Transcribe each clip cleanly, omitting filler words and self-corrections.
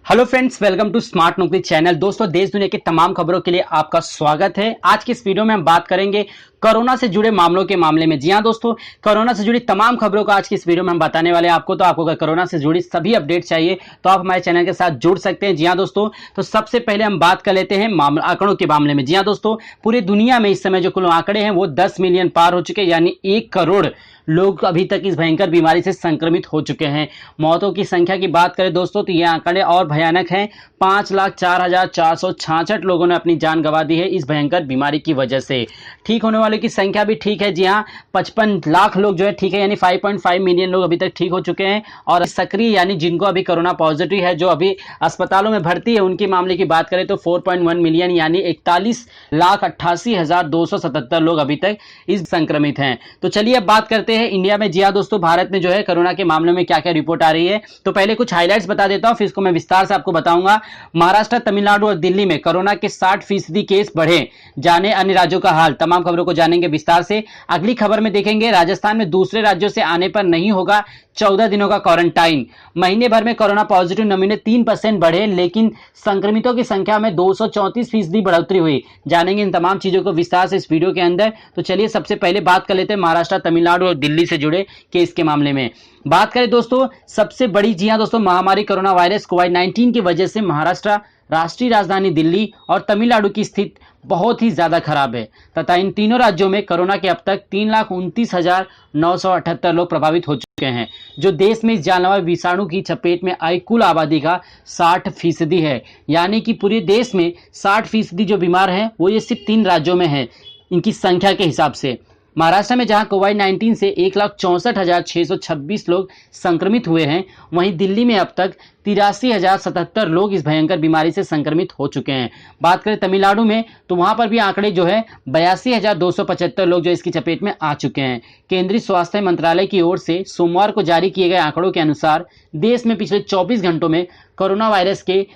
Hello friends, welcome to smart Naukri channel. दोस्तों, देश दुनिया की तमाम खबरों के लिए आपका स्वागत है। आज की इस वीडियो में हम बात करेंगे कोरोना से जुड़े मामलों के मामले में। जी हां दोस्तों, कोरोना से जुड़ी तमाम खबरों को आज की इस वीडियो में हम बताने वाले हैं आपको। तो आपको अगर कोरोना से जुड़ी सभी अपडेट चाहिए तो आप हमारे चैनल के साथ जुड़ सकते हैं। जी हां दोस्तों, तो सबसे पहले हम बात कर लेते हैं आंकड़ों के मामले में। जी हां दोस्तों, पूरी दुनिया में इस समय जो कुल आंकड़े हैं वो 10 मिलियन पार हो चुके हैं, यानी 1 करोड़ लोग अभी तक इस भयंकर बीमारी से संक्रमित हो चुके हैं। मौतों की संख्या की बात करें दोस्तों तो ये आंकड़े और भयानक हैं। 5,04,466 लोगों ने अपनी जान गंवा दी है इस भयंकर बीमारी की वजह से। ठीक होने वालों की संख्या भी ठीक है। जी हाँ, 55 लाख लोग जो है ठीक है, यानी 5.5 मिलियन लोग अभी तक ठीक हो चुके हैं। और सक्रिय यानी जिनको अभी कोरोना पॉजिटिव है, जो अभी अस्पतालों में भर्ती है, उनके मामले की बात करें तो 4.1 मिलियन यानी 41,88,277 लोग अभी तक इस संक्रमित हैं। तो चलिए अब बात करते हैं इंडिया में। जी हाँ दोस्तों, भारत में जो है कोरोना के मामलों में क्या क्या रिपोर्ट आ रही है। तो पहले कुछ हाइलाइट्स बता देता हूं, फिर इसको मैं विस्तार से आपको बताऊंगा। महाराष्ट्र, तमिलनाडु और दिल्ली में कोरोना के 60% केस बढ़े, जाने अन्य राज्यों का हाल। तमाम खबरों को जानेंगे विस्तार से। अगली खबर में देखेंगे राजस्थान में दूसरे राज्यों से आने पर नहीं होगा 14 दिनों का क्वारंटाइन। महीने भर में कोरोना पॉजिटिव नमूने 3% बढ़े, लेकिन संक्रमितों की संख्या में 234% बढ़ोतरी हुई। जानेंगे इन तमाम चीजों को विस्तार से इस वीडियो के अंदर। तो चलिए सबसे पहले बात कर लेते हैं महाराष्ट्र, तमिलनाडु और दिल्ली से जुड़े केस के मामले में। बात करें दोस्तों, सबसे बड़ी जी हां दोस्तों महामारी कोरोना वायरस कोविड-19 की वजह से महाराष्ट्र, राष्ट्रीय राजधानी दिल्ली और तमिलनाडु की स्थिति बहुत ही ज्यादा खराब है तथा इन तीनों राज्यों में कोरोना के अब तक 3,29,978 लोग प्रभावित हो चुके हैं, जो देश में इस जानलेवा विषाणु की चपेट में आई कुल आबादी का 60% है। यानी कि पूरे देश में 60% जो बीमार हैं वो ये सिर्फ 3 राज्यों में है इनकी संख्या के हिसाब से। महाराष्ट्र में जहां कोविड-19 से 1,64,626 लोग संक्रमित हुए हैं, वहीं दिल्ली में अब तक 83,077 लोग इस भयंकर बीमारी से संक्रमित हो चुके हैं। बात करें तमिलनाडु में तो वहां पर भी आंकड़े जो है 82,275 लोग जो इसकी चपेट में आ चुके हैं। केंद्रीय स्वास्थ्य मंत्रालय की ओर से सोमवार को जारी किए गए आंकड़ों के अनुसार देश में पिछले 24 घंटों में कोरोना वायरस के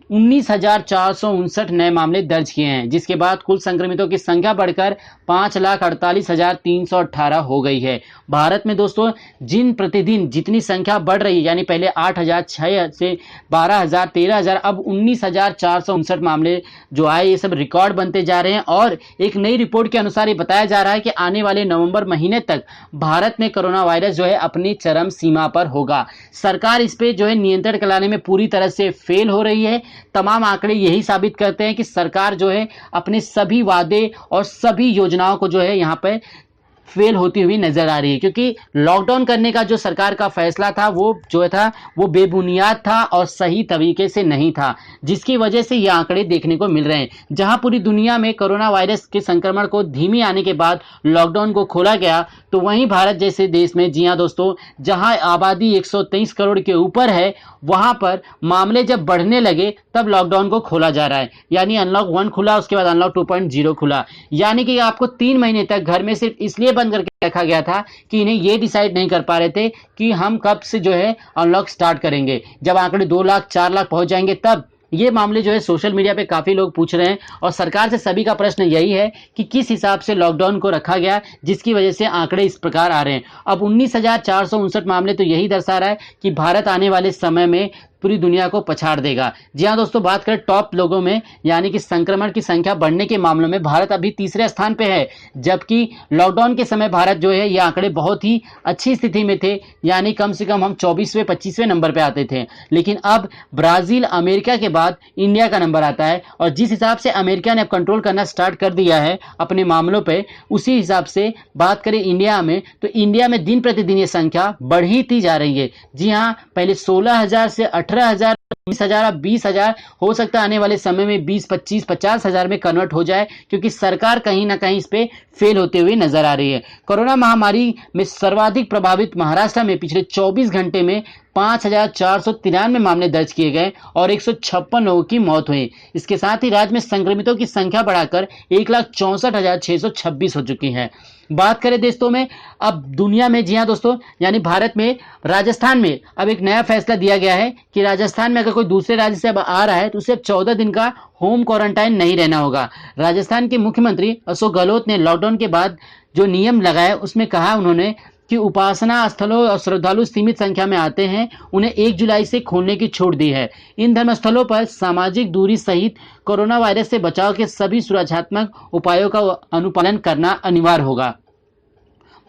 19,459 नए मामले दर्ज किए हैं, जिसके बाद कुल संक्रमितों की संख्या बढ़कर 5,48,318 हो गई है। भारत में दोस्तों प्रतिदिन जितनी संख्या बढ़ रही है, यानी पहले 8,000, 6 से 12,000, 13,000, अब 19,459 मामले जो आए, ये सब रिकॉर्ड बनते जा रहे हैं। और एक नई रिपोर्ट के अनुसार ये बताया जा रहा है कि आने वाले नवंबर महीने तक भारत में कोरोना वायरस जो है अपनी चरम सीमा पर होगा। सरकार इस पे जो है नियंत्रण लाने में पूरी तरह से फेल हो रही है। तमाम आंकड़े यही साबित करते हैं कि सरकार जो है अपने सभी वादे और सभी योजनाओं को जो है यहाँ पे फेल होती हुई नजर आ रही है, क्योंकि लॉकडाउन करने का जो सरकार का फैसला था वो जो था वो बेबुनियाद था और सही तरीके से नहीं था, जिसकी वजह से ये आंकड़े देखने को मिल रहे हैं। जहां पूरी दुनिया में कोरोना वायरस के संक्रमण को धीमी आने के बाद लॉकडाउन को खोला गया, तो वहीं भारत जैसे देश में, जी हाँ दोस्तों, जहां आबादी 123 करोड़ के ऊपर है, वहां पर मामले जब बढ़ने लगे तब लॉकडाउन को खोला जा रहा है। यानी अनलॉक 1 खुला, उसके बाद अनलॉक 2.0 खुला। यानी कि आपको 3 महीने तक घर में सिर्फ इसलिए बंद करके रखा गया था कि इन्हें ये डिसाइड नहीं कर पा रहे थे कि हम कब से जो है अनलॉक स्टार्ट करेंगे। जब आंकड़े 2 लाख 4 लाख पहुंच जाएंगे तब ये मामले जो है सोशल मीडिया पे काफी लोग पूछ रहे हैं, और सरकार से सभी का प्रश्न यही है कि किस हिसाब से लॉकडाउन को रखा गया, जिसकी वजह से आंकड़े इस प्रकार आ रहे हैं। अब 19,459 मामले तो यही दर्शा रहा है कि भारत आने वाले समय में पूरी दुनिया को पछाड़ देगा। जी हाँ दोस्तों, बात करें टॉप लोगों में, यानी कि संक्रमण की संख्या बढ़ने के मामलों में भारत अभी तीसरे स्थान पे है, जबकि लॉकडाउन के समय भारत जो है ये आंकड़े बहुत ही अच्छी स्थिति में थे, यानी कम से कम हम 24वें 25वें नंबर पे आते थे। लेकिन अब ब्राजील, अमेरिका के बाद इंडिया का नंबर आता है, और जिस हिसाब से अमेरिका ने अब कंट्रोल करना स्टार्ट कर दिया है अपने मामलों पर, उसी हिसाब से बात करें इंडिया में तो इंडिया में दिन प्रतिदिन ये संख्या बढ़ती जा रही है। जी हाँ, पहले 16,000 से 18,000, 19,000, 20,000, हो सकता है आने वाले समय में 20, 25, 50,000 में कन्वर्ट हो जाए, क्योंकि सरकार कहीं ना कहीं इस पे फेल होते हुए नजर आ रही है। कोरोना महामारी में सर्वाधिक प्रभावित महाराष्ट्र में पिछले 24 घंटे में 5,493 मामले दर्ज किए गए और 156 लोगों की मौत हुई। इसके साथ ही राज्य में संक्रमितों की संख्या बढ़ाकर 1,64,626 हो चुकी है। बात करें दोस्तों में अब दुनिया में, जी हाँ दोस्तों, यानी भारत में राजस्थान में अब एक नया फैसला दिया गया है कि राजस्थान में अगर कोई दूसरे राज्य से अब आ रहा है तो उसे अब 14 दिन का होम क्वारंटाइन नहीं रहना होगा। राजस्थान के मुख्यमंत्री अशोक गहलोत ने लॉकडाउन के बाद जो नियम लगाए उसमें कहा उन्होंने कि उपासना स्थलों और श्रद्धालु सीमित संख्या में आते हैं, उन्हें 1 जुलाई से खोलने की छूट दी है। इन धर्मस्थलों पर सामाजिक दूरी सहित कोरोना वायरस से बचाव के सभी सुरक्षात्मक उपायों का अनुपालन करना अनिवार्य होगा।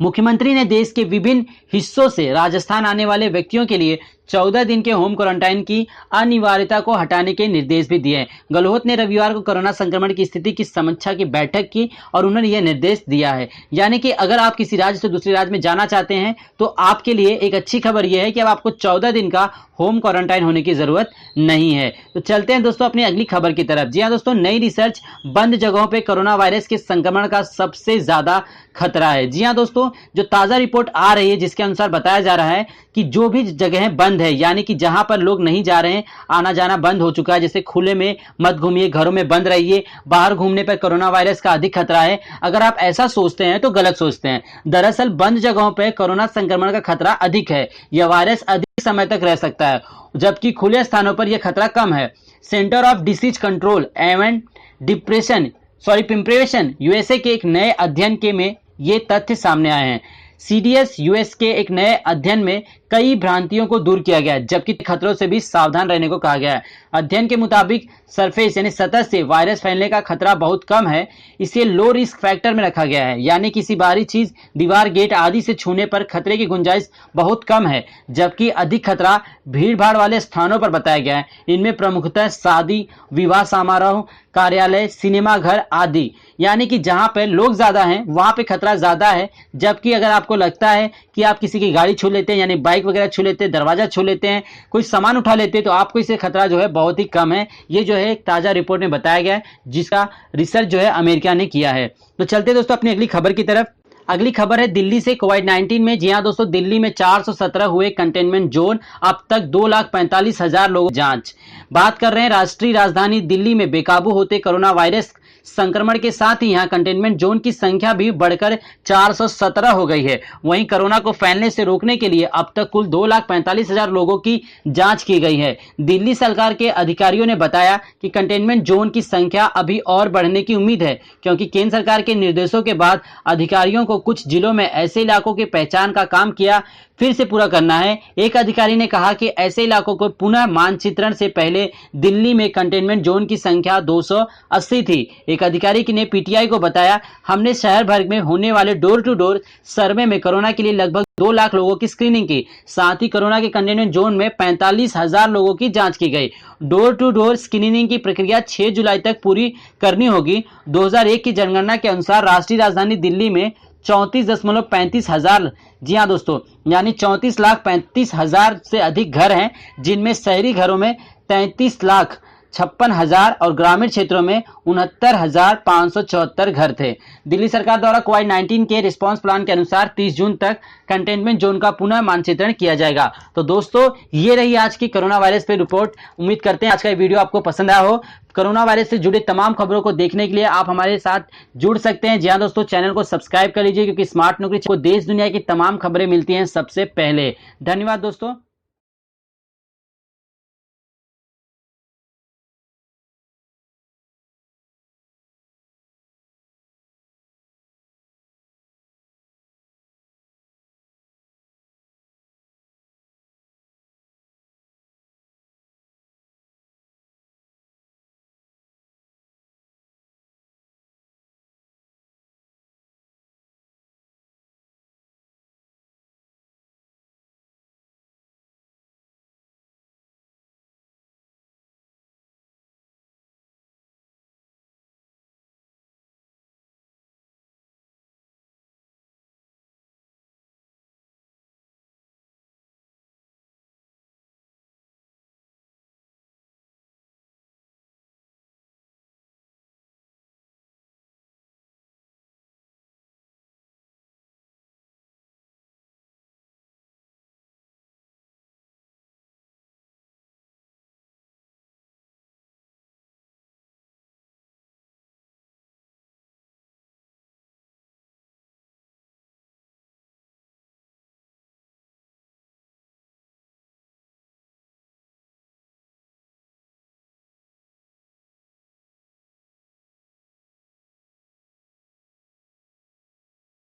मुख्यमंत्री ने देश के विभिन्न हिस्सों से राजस्थान आने वाले व्यक्तियों के लिए 14 दिन के होम क्वारंटाइन की अनिवार्यता को हटाने के निर्देश भी दिए हैं। गहलोत ने रविवार को कोरोना संक्रमण की स्थिति की समीक्षा की बैठक की और उन्होंने यह निर्देश दिया है। यानी कि अगर आप किसी राज्य से दूसरे राज्य में जाना चाहते हैं तो आपके लिए एक अच्छी खबर यह है कि अब आपको 14 दिन का होम क्वारंटाइन होने की जरूरत नहीं है। तो चलते हैं दोस्तों अपनी अगली खबर की तरफ। जी हाँ दोस्तों, नई रिसर्च बंद जगहों पर कोरोना वायरस के संक्रमण का सबसे ज्यादा खतरा है। जी हाँ दोस्तों, जो ताजा रिपोर्ट आ रही है जिसके अनुसार बताया जा रहा है कि जो भी जगहें बंद है, यानी कि जहां पर लोग नहीं जा रहे हैं, आना जाना बंद हो चुका है, जैसे खुले में मत घूमिए, घरों में बंद रहिए, बाहर घूमने पर कोरोना वायरस का अधिक खतरा है। अगर आप ऐसा सोचते हैं तो गलत सोचते हैं। दरअसल बंद जगहों पर कोरोना संक्रमण का खतरा अधिक है। यह वायरस अधिक समय तक रह सकता है, जबकि खुले स्थानों पर यह खतरा कम है। Centre of disease control and prevention USA के एक नए अध्ययन में ये तथ्य सामने आए हैं। सीडीएस यूएस के एक नए अध्ययन में कई भ्रांतियों को दूर किया गया है, जबकि खतरों से भी सावधान रहने को कहा गया है। अध्ययन के मुताबिक सरफेस यानी सतह से वायरस फैलने का खतरा बहुत कम है। इसे लो रिस्क फैक्टर में रखा गया है, यानी किसी बाहरी चीज, दीवार, गेट आदि से छूने पर खतरे की गुंजाइश बहुत कम है, जबकि अधिक खतरा भीड़ भाड़ वाले स्थानों पर बताया गया है। इनमें प्रमुखतः शादी, विवाह समारोह, कार्यालय, सिनेमा घर आदि, यानी कि जहां पर लोग ज्यादा हैं वहां पे खतरा ज्यादा है। जबकि अगर आपको लगता है कि आप किसी की गाड़ी छू लेते हैं, यानी बाइक वगैरह छू लेते हैं, दरवाजा छू लेते हैं, कोई सामान उठा लेते हैं, तो आपको इससे खतरा जो है बहुत ही कम है। ये जो है एक ताजा रिपोर्ट में बताया गया है, जिसका रिसर्च जो है अमेरिका ने किया है। तो चलते दोस्तों अपनी अगली खबर की तरफ। अगली खबर है दिल्ली से कोविड-19 में। जी हाँ दोस्तों, दिल्ली में 417 हुए कंटेनमेंट जोन, अब तक 2,45,000 लोगों की जांच। बात कर रहे हैं राष्ट्रीय राजधानी दिल्ली में बेकाबू होते कोरोना वायरस संक्रमण के साथ ही यहां कंटेनमेंट जोन की संख्या भी बढ़कर 417 हो गई है। वहीं कोरोना को फैलने से रोकने के लिए अब तक कुल 2,45,000 लोगों की जांच की गई है। दिल्ली सरकार के अधिकारियों ने बताया कि कंटेनमेंट जोन की संख्या अभी और बढ़ने की उम्मीद है, क्योंकि केंद्र सरकार के निर्देशों के बाद अधिकारियों को कुछ जिलों में ऐसे इलाकों की पहचान का काम किया फिर से पूरा करना है। एक अधिकारी ने कहा कि ऐसे इलाकों को पुनः मानचित्रण से पहले दिल्ली में कंटेनमेंट जोन की संख्या 280 थी। एक अधिकारी ने पीटीआई को बताया, हमने शहर भर में होने वाले डोर टू डोर सर्वे में कोरोना के लिए लगभग 2 लाख लोगों की स्क्रीनिंग की। साथ ही कोरोना के कंटेनमेंट जोन में 45,000 लोगों की जांच की गई। डोर टू डोर स्क्रीनिंग की प्रक्रिया 6 जुलाई तक पूरी करनी होगी। 2001 की जनगणना के अनुसार राष्ट्रीय राजधानी दिल्ली में 34,35,000, जी हाँ दोस्तों, यानी 34,35,000 से अधिक घर हैं, जिनमें शहरी घरों में 33,56,000 और ग्रामीण क्षेत्रों में 69,574 घर थे। दिल्ली सरकार द्वारा कोविड-19 के रिस्पांस प्लान के अनुसार 30 जून तक कंटेनमेंट जोन का पुनः मानचित्रण किया जाएगा। तो दोस्तों, ये रही आज की कोरोना वायरस पे रिपोर्ट। उम्मीद करते हैं आज का वीडियो आपको पसंद आया हो। कोरोना वायरस से जुड़े तमाम खबरों को देखने के लिए आप हमारे साथ जुड़ सकते हैं। जी हाँ दोस्तों, चैनल को सब्सक्राइब कर लीजिए, क्योंकि स्मार्ट नौकरी को देश दुनिया की तमाम खबरें मिलती हैं सबसे पहले। धन्यवाद दोस्तों।